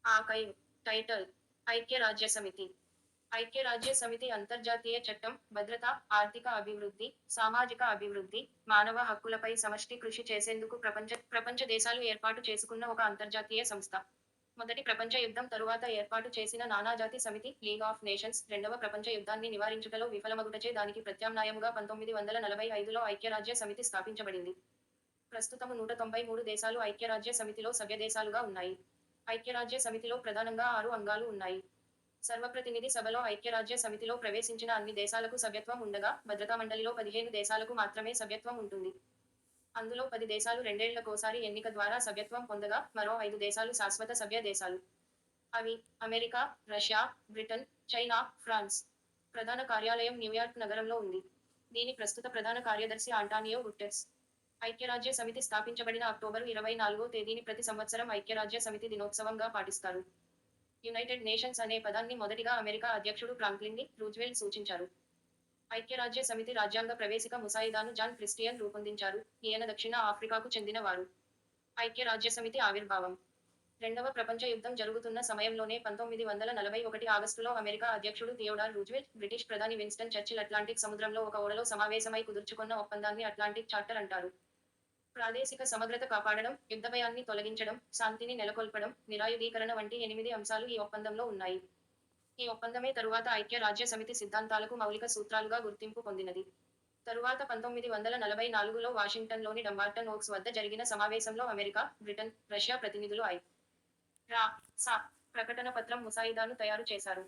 ఆకైవ్ title ఐక్యరాజ్యసమితి ఐక్యరాజ్యసమితి అంతర్జాతీయ చట్టం, భద్రత, ఆర్థిక అభివృద్ధి, సామాజిక అభివృద్ధి, మానవ హక్కులపై సమష్టి కృషి చేసేందుకు ప్రపంచ దేశాలు ఏర్పాటు చేసుకున్న ఒక అంతర్జాతీయ సంస్థ. మొదటి ప్రపంచ యుద్ధం తరువాత ఏర్పాటు చేసిన నానాజాతి సమితి, లీగ్ ఆఫ్ నేషన్స్, రెండవ ప్రపంచ యుద్ధాన్ని నివారించుటలో విఫలమగుటచే దానికి ప్రత్యామ్నాయముగా 1945లో ఐక్యరాజ్య సమితి స్థాపించబడింది. ప్రస్తుతము 193 దేశాలు ఐక్యరాజ్య సమితిలో సభ్యదేశాలుగా ఉన్నాయి. ఐక్యరాజ్య సమితిలో ప్రధానంగా 6 అంగాలు ఉన్నాయి. సర్వప్రతినిధి సభలో ఐక్యరాజ్య సమితిలో ప్రవేశించిన అన్ని దేశాలకు సభ్యత్వం ఉండగా, భద్రతా మండలిలో 15 దేశాలకు మాత్రమే సభ్యత్వం ఉంటుంది. అందులో 10 దేశాలు రెండేళ్లకోసారి ఎన్నిక ద్వారా సభ్యత్వం పొందగా, మరో 5 దేశాలు శాశ్వత సభ్య దేశాలు. అవి America, Russia, Britain, China, France. ప్రధాన కార్యాలయం న్యూయార్క్ నగరంలో ఉంది. దీని ప్రస్తుత ప్రధాన కార్యదర్శి ఆంటానియో గుటెర్స్. ఐక్యరాజ్య సమితి స్థాపించబడిన అక్టోబరు 24వ తేదీని ప్రతి సంవత్సరం ఐక్యరాజ్య సమితి దినోత్సవంగా పాటిస్తారు. యునైటెడ్ నేషన్స్ అనే పదాన్ని మొదటిగా అమెరికా అధ్యక్షుడు ఫ్రాంక్లిన్ డి రూజ్వెల్ట్ సూచించారు. ఐక్యరాజ్య సమితి రాజ్యాంగ ప్రవేశిక ముసాయిదాను జాన్ క్రిస్టియన్ రూపొందించారు. ఈయన దక్షిణ ఆఫ్రికాకు చెందిన వారు. ఐక్యరాజ్య సమితి ఆవిర్భావం రెండవ ప్రపంచ యుద్ధం జరుగుతున్న సమయంలోనే 1941 ఆగస్టులో అమెరికా అధ్యక్షుడు థియోడార్ రూజ్వెల్ట్, బ్రిటిష్ ప్రధాని విన్స్టన్ చర్చిల్ అట్లాంటిక్ సముద్రంలో ఒక ఓడలో సమావేశమై కుదుర్చుకొన్న ఒప్పందాన్ని అట్లాంటిక్ చార్టర్ అంటారు. ప్రాదేశిక సమగ్రత కాపాడడం, యుద్ధభయాన్ని తొలగించడం, శాంతిని నెలకొల్పడం, నిరాయుధీకరణ వంటి 8 అంశాలు ఈ ఒప్పందంలో ఉన్నాయి. ఈ ఒప్పందమే తరువాత ఐక్య రాజ్య సమితి సిద్ధాంతాలకు మౌలిక సూత్రాలుగా గుర్తింపు పొందినది. తరువాత 1944లో వాషింగ్టన్లోని డంబార్టన్ ఓక్స్ వద్ద జరిగిన సమావేశంలో అమెరికా, బ్రిటన్, రష్యా ప్రతినిధులు స ప్రకటన పత్రం ముసాయిదాను తయారు చేశారు.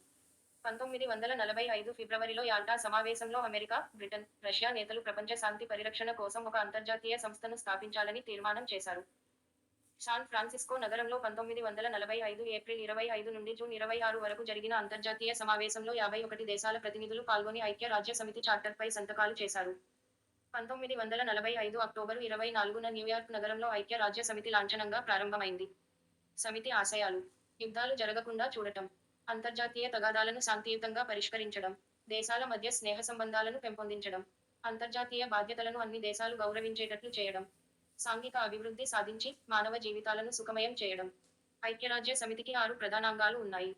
1945 ఫిబ్రవరిలో యాల్టా సమావేశంలో అమెరికా, బ్రిటన్, రష్యా నేతలు ప్రపంచ శాంతి పరిరక్షణ కోసం ఒక అంతర్జాతీయ సంస్థను స్థాపించాలని తీర్మానం చేశారు. శాన్ ఫ్రాన్సిస్కో నగరంలో 1945 ఏప్రిల్ 25 నుండి జూన్ 26 వరకు జరిగిన అంతర్జాతీయ సమావేశంలో 51 దేశాల ప్రతినిధులు పాల్గొని ఐక్య రాజ్య సమితి చార్టర్పై సంతకాలు చేశారు. 1945 అక్టోబరు 24న న్యూయార్క్ నగరంలో ఐక్య రాజ్య సమితి లాంఛనంగా ప్రారంభమైంది. సమితి ఆశయాలు: యుద్ధాలు జరగకుండా చూడటం, అంతర్జాతీయ తగాదాలను శాంతియుతంగా పరిష్కరించడం, దేశాల మధ్య స్నేహ సంబంధాలను పెంపొందించడం, అంతర్జాతీయ బాధ్యతలను అన్ని దేశాలు గౌరవించేటట్లు చేయడం, సాంఘిక అభివృద్ధి సాధించి మానవ జీవితాలను సుఖమయం చేయడం. ఐక్యరాజ్య సమితికి 6 ప్రధానాంగాలు ఉన్నాయి.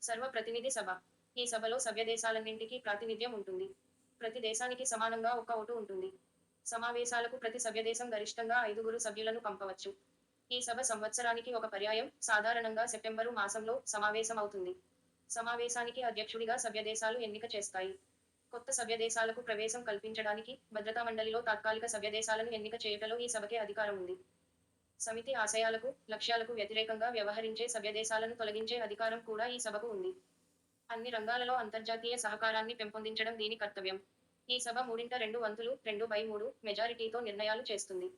సర్వప్రతినిధి సభ. ఈ సభలో సభ్యదేశాలన్నింటికీ ప్రాతినిధ్యం ఉంటుంది. ప్రతి దేశానికి సమానంగా ఒక్క ఓటు ఉంటుంది. సమావేశాలకు ప్రతి సభ్యదేశం గరిష్టంగా 5 సభ్యులను పంపవచ్చు. ఈ సభ సంవత్సరానికి ఒక పర్యాయం, సాధారణంగా సెప్టెంబరు మాసంలో సమావేశమవుతుంది. సమావేశానికి అధ్యక్షుడిగా సభ్యదేశాలు ఎన్నిక చేస్తాయి. కొత్త సభ్యదేశాలకు ప్రవేశం కల్పించడానికి భద్రతా మండలిలో తాత్కాలిక సభ్యదేశాలను ఎన్నిక చేయుటలో ఈ సభకే అధికారం ఉంది. సమితి ఆశయాలకు, లక్ష్యాలకు వ్యతిరేకంగా వ్యవహరించే సభ్యదేశాలను తొలగించే అధికారం కూడా ఈ సభకు ఉంది. అన్ని రంగాలలో అంతర్జాతీయ సహకారాన్ని పెంపొందించడం దీని కర్తవ్యం. ఈ సభ 3/2 2/3 మెజారిటీతో నిర్ణయాలు చేస్తుంది.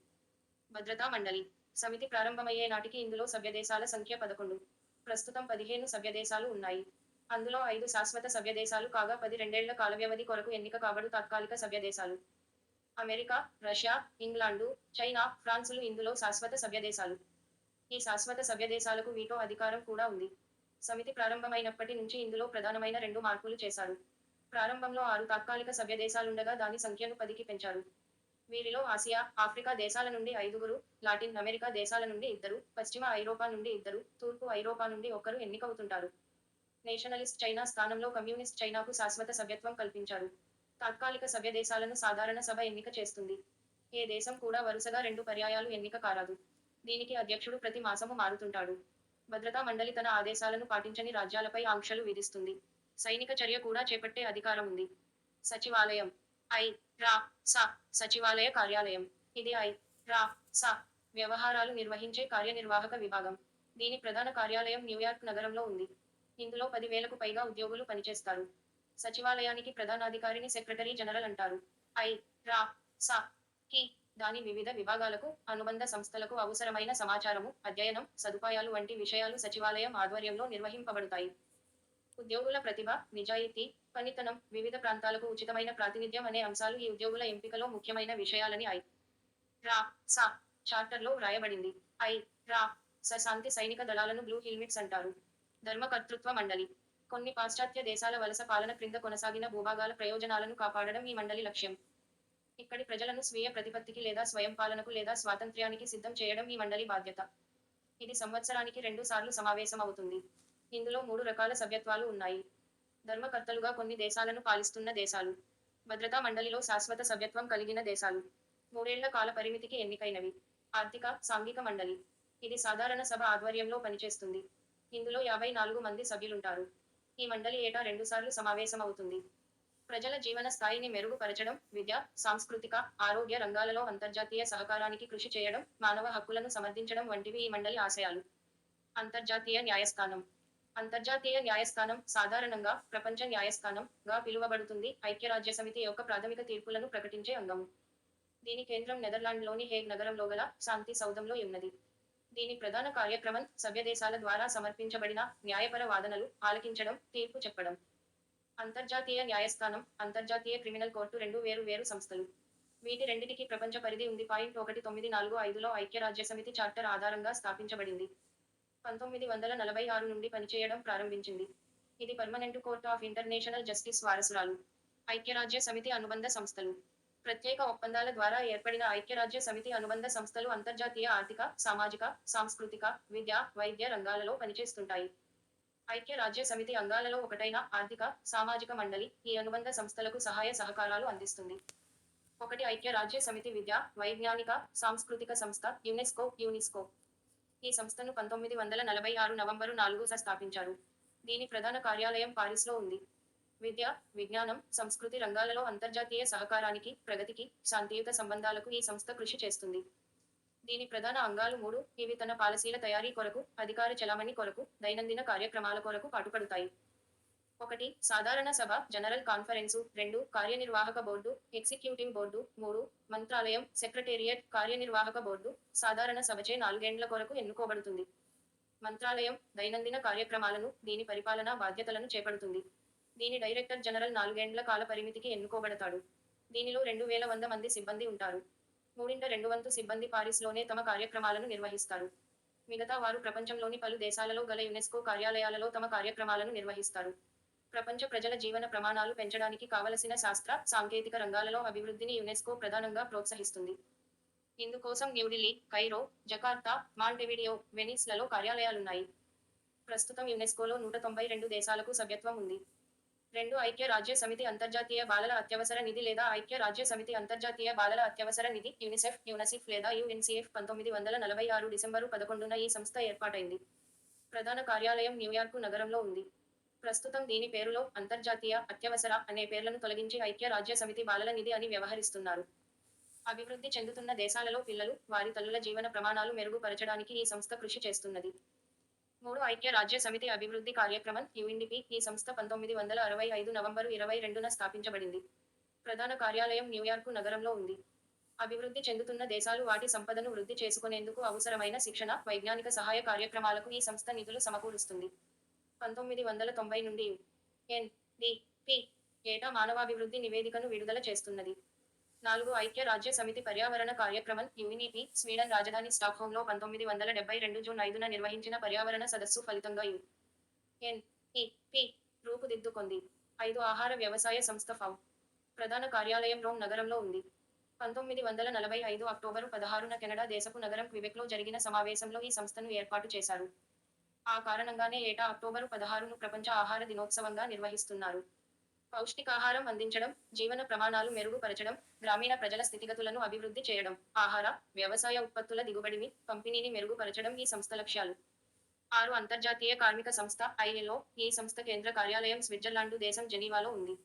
భద్రతా మండలి. సమితి ప్రారంభమయ్యే నాటికి ఇందులో సభ్యదేశాల సంఖ్య 11. ప్రస్తుతం 15 సభ్యదేశాలు ఉన్నాయి. అందులో 5 శాశ్వత సభ్యదేశాలు కాగా 10 రెండేళ్ల కాలవ్యవధి కొరకు ఎన్నిక కాబడు తాత్కాలిక సభ్యదేశాలు. అమెరికా, రష్యా, ఇంగ్లాండు, చైనా, ఫ్రాన్సులు ఇందులో శాశ్వత సభ్యదేశాలు. ఈ శాశ్వత సభ్యదేశాలకు వీటో అధికారం కూడా ఉంది. సమితి ప్రారంభమైనప్పటి నుంచి ఇందులో ప్రధానమైన 2 మార్పులు చేశారు. ప్రారంభంలో 6 తాత్కాలిక సభ్యదేశాలుండగా దాని సంఖ్యను 10కి పెంచారు. వీరిలో ఆసియా, ఆఫ్రికా దేశాల నుండి 5, లాటిన్ అమెరికా దేశాల నుండి 2, పశ్చిమ ఐరోపా నుండి 2, తూర్పు ఐరోపా నుండి 1 ఎన్నికవుతుంటారు. నేషనలిస్ట్ చైనా స్థానంలో కమ్యూనిస్ట్ చైనాకు శాశ్వత సభ్యత్వం కల్పించారు. తాత్కాలిక సభ్యదేశాలను సాధారణ సభ ఎన్నిక చేస్తుంది. ఏ దేశం కూడా వరుసగా 2 పర్యాయాలు ఎన్నిక కారాదు. దీనికి అధ్యక్షుడు ప్రతి మాసము మారుతుంటాడు. భద్రతా మండలి తన ఆదేశాలను పాటించని రాజ్యాలపై ఆంక్షలు విధిస్తుంది. సైనిక చర్య కూడా చేపట్టే అధికారం ఉంది. సచివాలయం. స సచివాలయ కార్యాలయం. ఇది స వ్యవహారాలు నిర్వహించే కార్యనిర్వాహక విభాగం. దీని ప్రధాన కార్యాలయం న్యూయార్క్ నగరంలో ఉంది. ఇందులో 10,000కు పైగా ఉద్యోగులు పనిచేస్తారు. సచివాలయానికి ప్రధానాధికారిని సెక్రటరీ జనరల్ అంటారు. స కి దాని వివిధ విభాగాలకు, అనుబంధ సంస్థలకు అవసరమైన సమాచారము, అధ్యయనం, సదుపాయాలు వంటి విషయాలు సచివాలయం ఆధ్వర్యంలో నిర్వహింపబడతాయి. ఉద్యోగుల ప్రతిభ, నిజాయితీ, పనితనం, వివిధ ప్రాంతాలకు ఉచితమైన ప్రాతినిధ్యం అనే అంశాలు ఈ ఉద్యోగుల ఎంపికలో ముఖ్యమైన విషయాలని స చార్టర్లో వ్రాయబడింది. స శాంతి సైనిక దళాలను బ్లూ హెల్మెట్స్ అంటారు. ధర్మకర్తృత్వ మండలి. కొన్ని పాశ్చాత్య దేశాల వలస పాలన క్రింద కొనసాగిన భూభాగాల ప్రయోజనాలను కాపాడడం ఈ మండలి లక్ష్యం. ఇక్కడి ప్రజలను స్వీయ ప్రతిపత్తికి లేదా స్వయం పాలనకు లేదా స్వాతంత్ర్యానికి సిద్ధం చేయడం ఈ మండలి బాధ్యత. ఇది సంవత్సరానికి 2 సార్లు సమావేశమవుతుంది. ఇందులో 3 రకాల సభ్యత్వాలు ఉన్నాయి. ధర్మకర్తలుగా కొన్ని దేశాలను పాలిస్తున్న దేశాలు, భద్రతా మండలిలో శాశ్వత సభ్యత్వం కలిగిన దేశాలు, 3 ఏళ్ల కాల పరిమితికి ఎన్నికైనవి. ఆర్థిక, సాంఘిక మండలి. ఇది సాధారణ సభ ఆధ్వర్యంలో పనిచేస్తుంది. ఇందులో 54 మంది సభ్యులుంటారు. ఈ మండలి ఏటా 2 సార్లు సమావేశమవుతుంది. ప్రజల జీవన స్థాయిని మెరుగుపరచడం, విద్య, సాంస్కృతిక, ఆరోగ్య రంగాలలో అంతర్జాతీయ సహకారానికి కృషి చేయడం, మానవ హక్కులను సమర్థించడం వంటివి ఈ మండలి ఆశయాలు. అంతర్జాతీయ న్యాయస్థానం. అంతర్జాతీయ న్యాయస్థానం సాధారణంగా ప్రపంచ న్యాయస్థానం గా పిలువబడుతుంది. ఐక్యరాజ్యసమితి యొక్క ప్రాథమిక తీర్పులను ప్రకటించే అంగం. దీని కేంద్రం నెదర్లాండ్లోని హేగ్ నగరంలో గల శాంతి సౌధంలో ఉన్నది. దీని ప్రధాన కార్యక్రమం సభ్యదేశాల ద్వారా సమర్పించబడిన న్యాయపర వాదనలు ఆలకించడం, తీర్పు చెప్పడం. అంతర్జాతీయ న్యాయస్థానం, అంతర్జాతీయ క్రిమినల్ కోర్టు రెండు వేరు వేరు సంస్థలు. వీటి రెండిటికి ప్రపంచ పరిధి ఉంది. 1945లో ఐక్యరాజ్యసమితి చార్టర్ ఆధారంగా స్థాపించబడింది. 1946 నుండి పనిచేయడం ప్రారంభించింది. ఇది permanent court of international justice వారసురాలు. ఐక్యరాజ్య సమితి అనుబంధ సంస్థలు. ప్రత్యేక ఒప్పందాల ద్వారా ఏర్పడిన ఐక్యరాజ్య సమితి అనుబంధ సంస్థలు అంతర్జాతీయ ఆర్థిక, సామాజిక, సాంస్కృతిక, విద్య, వైద్య రంగాలలో పనిచేస్తుంటాయి. ఐక్యరాజ్య సమితి అంగాలలో ఒకటైన ఆర్థిక, సామాజిక మండలి ఈ అనుబంధ సంస్థలకు సహాయ సహకారాలు అందిస్తుంది. 1 ఐక్యరాజ్య సమితి విద్య, వైజ్ఞానిక, సాంస్కృతిక సంస్థ యునెస్కో. ఈ సంస్థను 1946 నవంబరు 4న స్థాపించారు. దీని ప్రధాన కార్యాలయం పారిస్లో ఉంది. విద్య, విజ్ఞానం, సంస్కృతి రంగాలలో అంతర్జాతీయ సహకారానికి, ప్రగతికి, శాంతియుత సంబంధాలకు ఈ సంస్థ కృషి చేస్తుంది. దీని ప్రధాన అంగాలు 3. ఇవి తన పాలసీల తయారీ కొరకు, అధికార చెలామణి కొరకు, దైనందిన కార్యక్రమాల కొరకు పాటుపడుతాయి. 1. సాధారణ సభ జనరల్ కాన్ఫరెన్సు. 2. కార్యనిర్వాహక board executive board. 3. Mantralayam secretariat కార్యనిర్వాహక బోర్డు సాధారణ సభచే 4 ఏండ్ల కొరకు ఎన్నుకోబడుతుంది. మంత్రాలయం దైనందిన కార్యక్రమాలను, దీని పరిపాలనా బాధ్యతలను చేపడుతుంది. దీని డైరెక్టర్ జనరల్ 4 ఏండ్ల కాల పరిమితికి ఎన్నుకోబడతాడు. దీనిలో 2100 మంది సిబ్బంది ఉంటారు. 3/2 సిబ్బంది పారిస్లోనే తమ కార్యక్రమాలను నిర్వహిస్తారు. మిగతా వారు ప్రపంచంలోని పలు దేశాలలో గల యునెస్కో కార్యాలయాలలో తమ కార్యక్రమాలను నిర్వహిస్తారు. ప్రపంచ ప్రజల జీవన ప్రమాణాలు పెంచడానికి కావలసిన శాస్త్ర, సాంకేతిక రంగాలలో అభివృద్ధిని యునెస్కో ప్రధానంగా ప్రోత్సహిస్తుంది. ఇందుకోసం న్యూఢిల్లీ, కైరో, జకార్తా, మాంటెవిడియో, వెనిస్ లలో కార్యాలయాలున్నాయి. ప్రస్తుతం యునెస్కోలో 192 దేశాలకు సభ్యత్వం ఉంది. 2 ఐక్యరాజ్య సమితి అంతర్జాతీయ బాలల అత్యవసర నిధి లేదా ఐక్యరాజ్య సమితి అంతర్జాతీయ బాలల అత్యవసర నిధి యునిసెఫ్ లేదా యుఎన్సిఎఫ్ 1946 డిసెంబరు 11న ఈ సంస్థ ఏర్పాటైంది. ప్రధాన కార్యాలయం న్యూయార్కు నగరంలో ఉంది. ప్రస్తుతం దీని పేరులో అంతర్జాతీయ అత్యవసర అనే పేర్లను తొలగించి ఐక్యరాజ్య సమితి బాలల నిధి అని వ్యవహరిస్తున్నారు. అభివృద్ధి చెందుతున్న దేశాలలో పిల్లలు, వారి తల్లుల జీవన ప్రమాణాలు మెరుగుపరచడానికి ఈ సంస్థ కృషి చేస్తున్నది. 3 ఐక్యరాజ్య సమితి అభివృద్ధి కార్యక్రమం యుఎన్డిపి. ఈ సంస్థ 1965 నవంబరు 22న స్థాపించబడింది. ప్రధాన కార్యాలయం న్యూయార్కు నగరంలో ఉంది. అభివృద్ధి చెందుతున్న దేశాలు వాటి సంపదను వృద్ధి చేసుకునేందుకు అవసరమైన శిక్షణ, వైజ్ఞానిక సహాయ కార్యక్రమాలకు ఈ సంస్థ నిధులు సమకూరుస్తుంది. 1990 నుండి యుఎన్డిపి ఏటా మానవాభివృద్ధి నివేదికను విడుదల చేస్తున్నది. 4 ఐక్యరాజ్య సమితి పర్యావరణ కార్యక్రమం యుఎన్ఇపి. స్వీడన్ రాజధాని స్టాక్హోమ్లో 1972 జూన్ 5న నిర్వహించిన పర్యావరణ సదస్సు ఫలితంగా యుఎన్ఇపి రూపుదిద్దుకొంది. 5 ఆహార వ్యవసాయ సంస్థ ఫావ్. ప్రధాన కార్యాలయం రోమ్ నగరంలో ఉంది. 1945 అక్టోబరు 16న కెనడా దేశపు నగరం క్విబెక్లో జరిగిన సమావేశంలో ఈ సంస్థను ఏర్పాటు చేశారు. ఆ కారణంగానే ఏటా అక్టోబరు 16ను ప్రపంచ ఆహార దినోత్సవంగా నిర్వహిస్తున్నారు. పౌష్టికాహారం అందించడం, జీవన ప్రమాణాలు మెరుగుపరచడం, గ్రామీణ ప్రజల స్థితిగతులను అభివృద్ధి చేయడం, ఆహార, వ్యవసాయ ఉత్పత్తుల దిగుబడిని, పంపిణీని మెరుగుపరచడం ఈ సంస్థ లక్ష్యాలు. 6 అంతర్జాతీయ కార్మిక సంస్థ ఐఎల్ఓ. ఈ సంస్థ కేంద్ర కార్యాలయం స్విట్జర్లాండు దేశం జెనీవాలో ఉంది.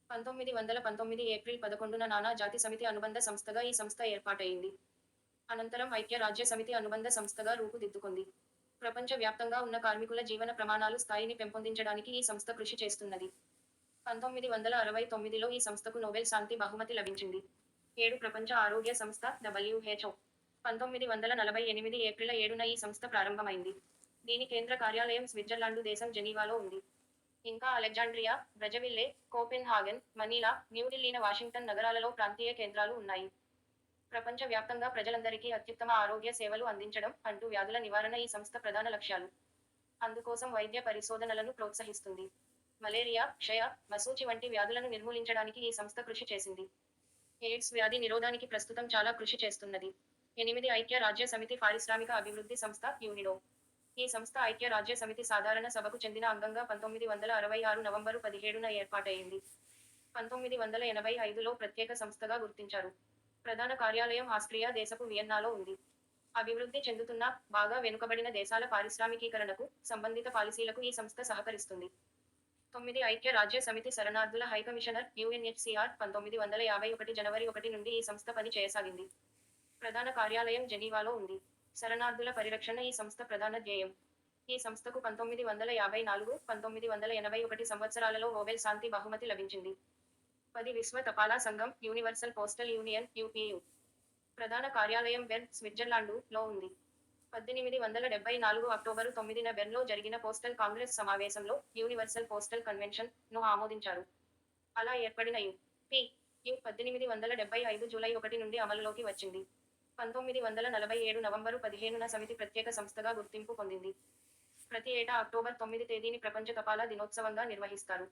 1919 ఏప్రిల్ 11న నానా జాతి సమితి అనుబంధ సంస్థగా ఈ సంస్థ ఏర్పాటయింది. అనంతరం ఐక్యరాజ్య సమితి అనుబంధ సంస్థగా రూపుదిద్దుకొంది. ప్రపంచ వ్యాప్తంగా ఉన్న కార్మికుల జీవన ప్రమాణాలు స్థాయిని పెంపొందించడానికి ఈ సంస్థ కృషి చేస్తున్నది. 1969లో ఈ సంస్థకు నోబెల్ శాంతి బహుమతి లభించింది. 7 ప్రపంచ ఆరోగ్య సంస్థ WHO. 1948 ఏప్రిల్ 7న ఈ సంస్థ ప్రారంభమైంది. దీని కేంద్ర కార్యాలయం స్విట్జర్లాండు దేశం జెనీవాలో ఉంది. ఇంకా అలెగ్జాండ్రియా, బ్రజవిల్లే, కోపెన్హాగన్, మనీలా, న్యూఢిల్లీన వాషింగ్టన్ నగరాలలో ప్రాంతీయ కేంద్రాలు ఉన్నాయి. ప్రపంచ వ్యాప్తంగా ప్రజలందరికీ అత్యుత్తమ ఆరోగ్య సేవలు అందించడం, అంటూ వ్యాధుల నివారణ ఈ సంస్థ ప్రధాన లక్ష్యాలు. అందుకోసం వైద్య పరిశోధనలను ప్రోత్సహిస్తుంది. మలేరియా, క్షయ, మశూచి వంటి వ్యాధులను నిర్మూలించడానికి ఈ సంస్థ కృషి చేసింది. ఎయిడ్స్ వ్యాధి నిరోధానికి ప్రస్తుతం చాలా కృషి చేస్తున్నది. 8 ఐక్య రాజ్య సమితి పారిశ్రామిక అభివృద్ధి సంస్థ యూనిడో. ఈ సంస్థ ఐక్య రాజ్య సమితి సాధారణ సభకు చెందిన అంగంగా 1966 నవంబరు 17న ఏర్పాటయింది. 1985లో ప్రత్యేక సంస్థగా గుర్తించారు. ప్రధాన కార్యాలయం ఆస్ట్రియా దేశపు వియన్నాలో ఉంది. అభివృద్ధి చెందుతున్న, బాగా వెనుకబడిన దేశాల పారిశ్రామికీకరణకు, సంబంధిత పాలసీలకు ఈ సంస్థ సహకరిస్తుంది. 9 ఐక్య రాజ్య సమితి శరణార్థుల హైకమిషనర్ యుఎన్హెచ్సిఆర్ 1951 జనవరి 1 నుండి ఈ సంస్థ పని చేయసాగింది. ప్రధాన కార్యాలయం జెనీవాలో ఉంది. శరణార్థుల పరిరక్షణ ఈ సంస్థ ప్రధాన ధ్యేయం. ఈ సంస్థకు 1954, 1981 సంవత్సరాలలో నోబెల్ శాంతి బహుమతి లభించింది. 10 విశ్వ తపాలా సంఘం యూనివర్సల్ పోస్టల్ యూనియన్ యుపియు. ప్రధాన కార్యాలయం బెర్న్, స్విట్జర్లాండు లో ఉంది. 1874 అక్టోబరు 9న బెర్న్లో జరిగిన పోస్టల్ కాంగ్రెస్ సమావేశంలో యూనివర్సల్ పోస్టల్ కన్వెన్షన్ ను ఆమోదించారు. అలా ఏర్పడిన యు 1875 జూలై 1 నుండి అమలులోకి వచ్చింది. 1947 నవంబరు 15న సమితి ప్రత్యేక సంస్థగా గుర్తింపు పొందింది. ప్రతి ఏటా అక్టోబర్ 9 తేదీని ప్రపంచ తపాలా దినోత్సవంగా నిర్వహిస్తారు.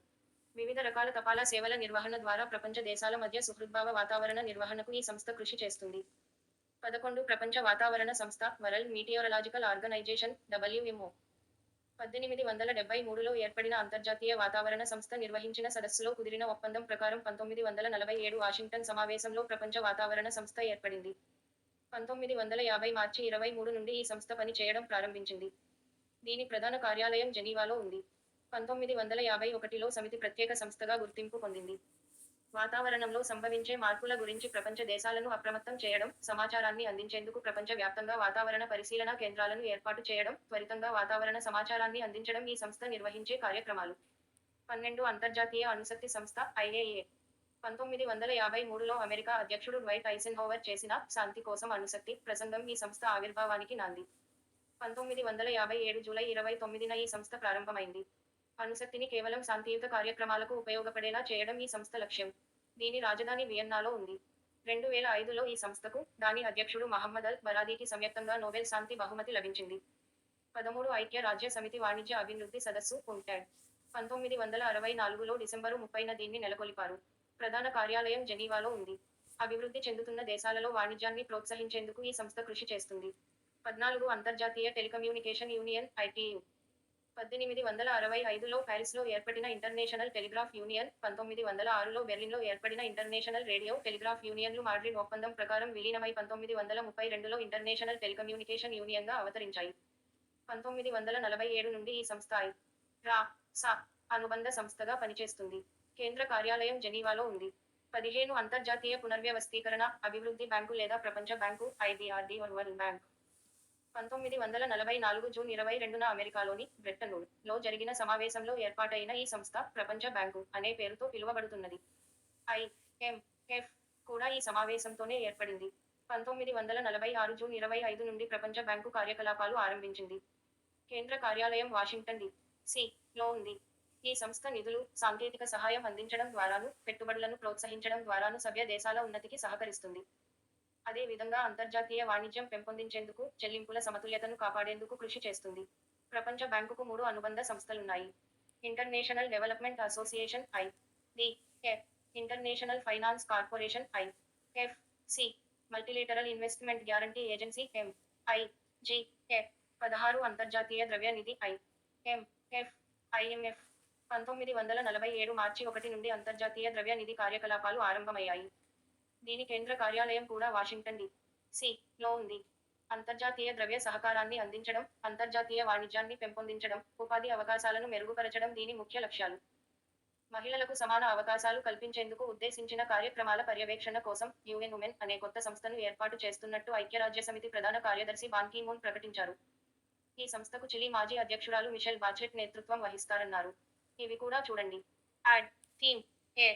వివిధ రకాల తపాలా సేవల నిర్వహణ ద్వారా ప్రపంచ దేశాల మధ్య సుహృద్భావ వాతావరణ నిర్వహణకు ఈ సంస్థ కృషి చేస్తుంది. 11 ప్రపంచ వాతావరణ సంస్థ వరల్డ్ మీటియోరలాజికల్ ఆర్గనైజేషన్ WMO. 1873లో ఏర్పడిన అంతర్జాతీయ వాతావరణ సంస్థ నిర్వహించిన సదస్సులో కుదిరిన ఒప్పందం ప్రకారం 1947 వాషింగ్టన్ సమావేశంలో ప్రపంచ వాతావరణ సంస్థ ఏర్పడింది. 1950 మార్చి 23 నుండి ఈ సంస్థ పని చేయడం ప్రారంభించింది. దీని ప్రధాన కార్యాలయం జెనీవాలో ఉంది. 1951లో సమితి ప్రత్యేక సంస్థగా గుర్తింపు పొందింది. వాతావరణంలో సంభవించే మార్పుల గురించి ప్రపంచ దేశాలను అప్రమత్తం చేయడం, సమాచారాన్ని అందించేందుకు ప్రపంచ వ్యాప్తంగా వాతావరణ పరిశీలనా కేంద్రాలను ఏర్పాటు చేయడం, త్వరితంగా వాతావరణ సమాచారాన్ని అందించడం ఈ సంస్థ నిర్వహించే కార్యక్రమాలు. 12 అంతర్జాతీయ అణుశక్తి సంస్థ IAEA. 1953లో అమెరికా అధ్యక్షుడు డ్వైట్ ఐసెన్హోవర్ చేసిన శాంతి కోసం అణుశక్తి ప్రసంగం ఈ సంస్థ ఆవిర్భావానికి నాంది. 1957 జూలై 29న ఈ సంస్థ ప్రారంభమైంది. అణుశక్తిని కేవలం శాంతియుత కార్యక్రమాలకు ఉపయోగపడేలా చేయడం ఈ సంస్థ లక్ష్యం. దీని రాజధాని వియన్నాలో ఉంది. 2005లో ఈ సంస్థకు, దాని అధ్యక్షుడు మహమ్మద్ అల్ బరాదీకి సంయుక్తంగా నోబెల్ శాంతి బహుమతి లభించింది. 13 ఐక్య రాజ్య సమితి వాణిజ్య అభివృద్ధి సదస్సు UNCTAD. 1964లో డిసెంబరు 30న దీన్ని నెలకొల్పారు. ప్రధాన కార్యాలయం జెనీవాలో ఉంది. అభివృద్ధి చెందుతున్న దేశాలలో వాణిజ్యాన్ని ప్రోత్సహించేందుకు ఈ సంస్థ కృషి చేస్తుంది. 14 అంతర్జాతీయ టెలికమ్యూనికేషన్ యూనియన్ ITU. 1865లో ప్యారిస్లో ఏర్పడిన ఇంటర్నేషనల్ టెలిగ్రాఫ్ యూనియన్, 1906లో బెర్లిన్లో ఏర్పడిన ఇంటర్నేషనల్ రేడియో టెలిగ్రాఫ్ యూనియన్లు మాడ్రిడ్ ఒప్పందం ప్రకారం విలీనమై 1932లో ఇంటర్నేషనల్ టెలికమ్యూనికేషన్ యూనియన్గా అవతరించాయి. 1947 నుండి ఈ సంస్థ IRA అనుబంధ సంస్థగా పనిచేస్తుంది. కేంద్ర కార్యాలయం జెనీవాలో ఉంది. 15 అంతర్జాతీయ పునర్వ్యవస్థీకరణ, అభివృద్ధి బ్యాంకు లేదా ప్రపంచ bank IBRD world bank. 1944 June 22న అమెరికాలోని బ్రెట్టన్ లో జరిగిన సమావేశంలో ఏర్పాటైన ఈ సంస్థ ప్రపంచ బ్యాంకు అనే పేరుతో పిలువబడుతున్నది. IMF కూడా ఈ సమావేశంతోనే ఏర్పడింది. 1946 జూన్ 25 నుండి ప్రపంచ బ్యాంకు కార్యకలాపాలు ఆరంభించింది. కేంద్ర కార్యాలయం వాషింగ్టన్ DC లో ఉంది. ఈ సంస్థ నిధులు, సాంకేతిక సహాయం అందించడం ద్వారాను, పెట్టుబడులను ప్రోత్సహించడం ద్వారాను సభ్య దేశాల ఉన్నతికి సహకరిస్తుంది. అదే విధంగా అంతర్జాతీయ వాణిజ్యం పెంపొందించేందుకు, చెల్లింపుల సమతుల్యతను కాపాడేందుకు కృషి చేస్తుంది. ప్రపంచ బ్యాంకుకు 3 అనుబంధ సంస్థలున్నాయి. International development association IDF, international finance corporation IFC, multilateral investment guarantee agency MIGF, 16 అంతర్జాతీయ ద్రవ్య నిధి IMF. 1947 మార్చి 1 నుండి అంతర్జాతీయ ద్రవ్య నిధి కార్యకలాపాలు ఆరంభమయ్యాయి. దీని కేంద్ర కార్యాలయం కూడా వాషింగ్టన్ DC లో ఉంది. అంతర్జాతీయ ద్రవ్య సహకారాన్ని అందించడం, అంతర్జాతీయ వాణిజ్యాన్ని పెంపొందించడం, ఉపాధి అవకాశాలను మెరుగుపరచడం దీని ముఖ్య లక్ష్యాలు. మహిళలకు సమాన అవకాశాలు కల్పించేందుకు ఉద్దేశించిన కార్యక్రమాల పర్యవేక్షణ కోసం UN Women అనే కొత్త సంస్థను ఏర్పాటు చేస్తున్నట్టు ఐక్యరాజ్యసమితి ప్రధాన కార్యదర్శి బాన్ కీ మూన్ ప్రకటించారు. ఈ సంస్థకు చిలీ మాజీ అధ్యక్షురాలు మిషెల్ బాచెట్ నేతృత్వం వహిస్తారన్నారు. ఇవి కూడా చూడండి. Theme A